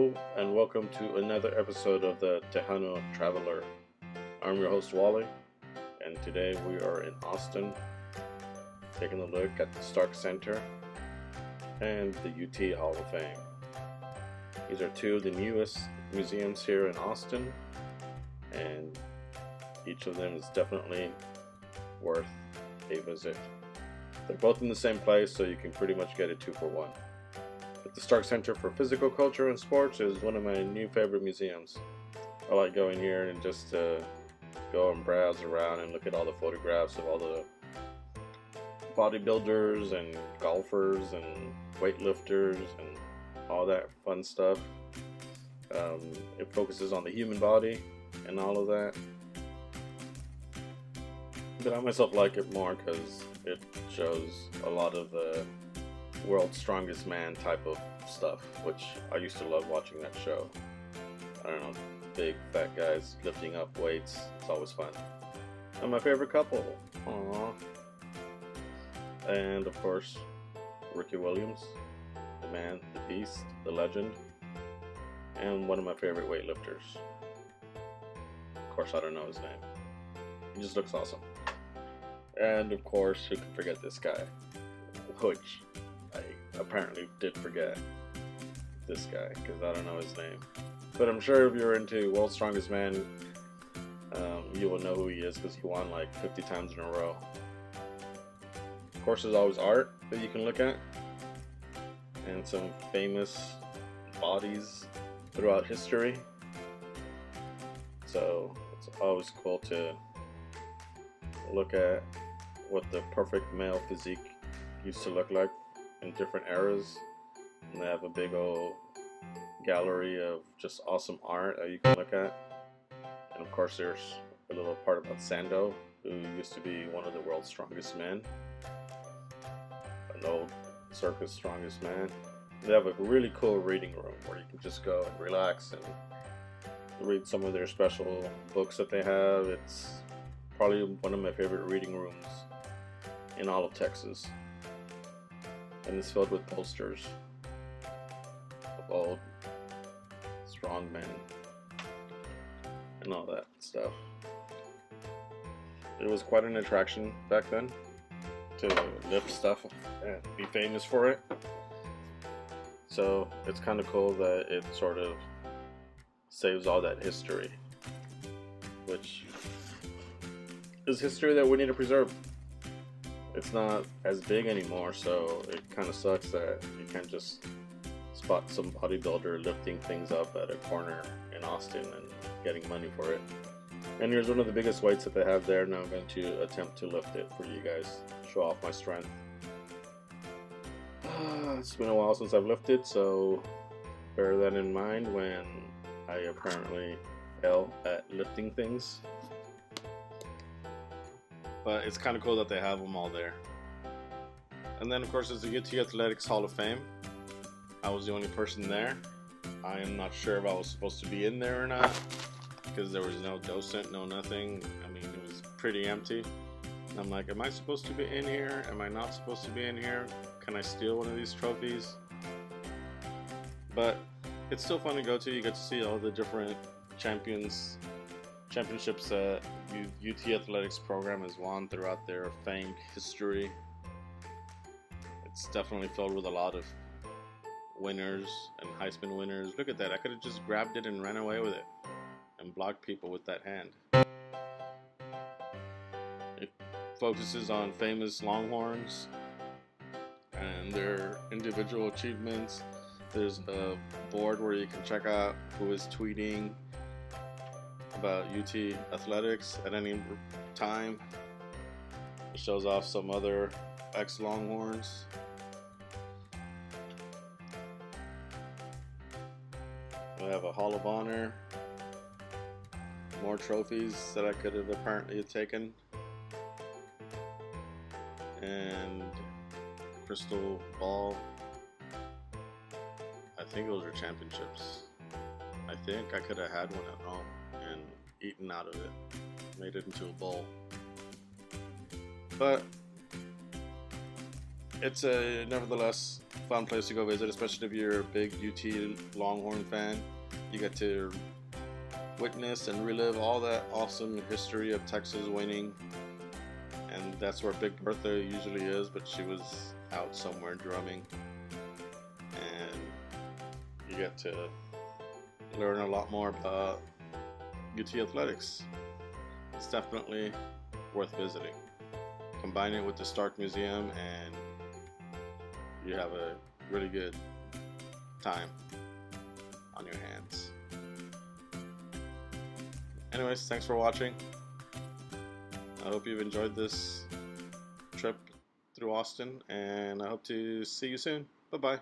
Hello, and welcome to another episode of the Tejano Traveler. I'm your host, Wally, and today we are in Austin, taking a look at the Stark Center and the UT Hall of Fame. These are two of the newest museums here in Austin, and each of them is definitely worth a visit. They're both in the same place, so you can pretty much get a 2-for-1. But the Stark Center for Physical Culture and Sports is one of my new favorite museums. I like going here and just go and browse around and look at all the photographs of all the bodybuilders and golfers and weightlifters and all that fun stuff. It focuses on the human body and all of that. But I myself like it more because it shows a lot of the World's Strongest Man type of stuff, which I used to love watching that show. I don't know, big fat guys lifting up weights. It's always fun. And my favorite couple. Aww. And of course, Ricky Williams, the man, the beast, the legend, and one of my favorite weightlifters. Of course, I don't know his name. He just looks awesome. And of course, who can forget this guy? Which I apparently did forget this guy because I don't know his name. But I'm sure if you're into World's Strongest Man, you will know who he is because he won like 50 times in a row. Of course, there's always art that you can look at and some famous bodies throughout history. So it's always cool to look at what the perfect male physique used to look like in different eras. And they have a big old gallery of just awesome art that you can look at. And of course there's a little part about Sando, who used to be one of the world's strongest men. An old circus strongest man. They have a really cool reading room where you can just go and relax and read some of their special books that they have. It's probably one of my favorite reading rooms in all of Texas. And it's filled with posters of old, strong men and all that stuff. It was quite an attraction back then to lift stuff and be famous for it. So it's kind of cool that it sort of saves all that history, which is history that we need to preserve. It's not as big anymore, so it kind of sucks that you can't just spot some bodybuilder lifting things up at a corner in Austin and getting money for it. And here's one of the biggest weights that they have there. Now I'm going to attempt to lift it for you guys, show off my strength. It's been a while since I've lifted, so bear that in mind when I apparently fail at lifting things. But it's kind of cool that they have them all there. And then of course there's the UT Athletics Hall of Fame. I was the only person there. I am not sure if I was supposed to be in there or not, because there was no docent, no nothing. I mean, it was pretty empty. And I'm like, am I supposed to be in here? Am I not supposed to be in here? Can I steal one of these trophies? But it's still fun to go to. You get to see all the different championships that UT Athletics program has won throughout their famed history. It's definitely filled with a lot of winners and Heisman winners. Look at that. I could have just grabbed it and ran away with it and blocked people with that hand. It focuses on famous Longhorns and their individual achievements. There's a board where you can check out who is tweeting about UT Athletics at any time. It shows off some other ex-Longhorns. We have a Hall of Honor, more trophies that I could have apparently taken, and crystal ball. I think those are championships. I think I could have had one at home and eaten out of it, made it into a bowl. But it's a nevertheless fun place to go visit, especially if you're a big UT Longhorn fan. You get to witness and relive all that awesome history of Texas winning, and that's where Big Bertha usually is, but she was out somewhere drumming, and you get to learn a lot more about UT athletics. It's definitely worth visiting. Combine it with the Stark Museum and you have a really good time on your hands. Anyways, thanks for watching. I hope you've enjoyed this trip through Austin, and I hope to see you soon. Bye-bye.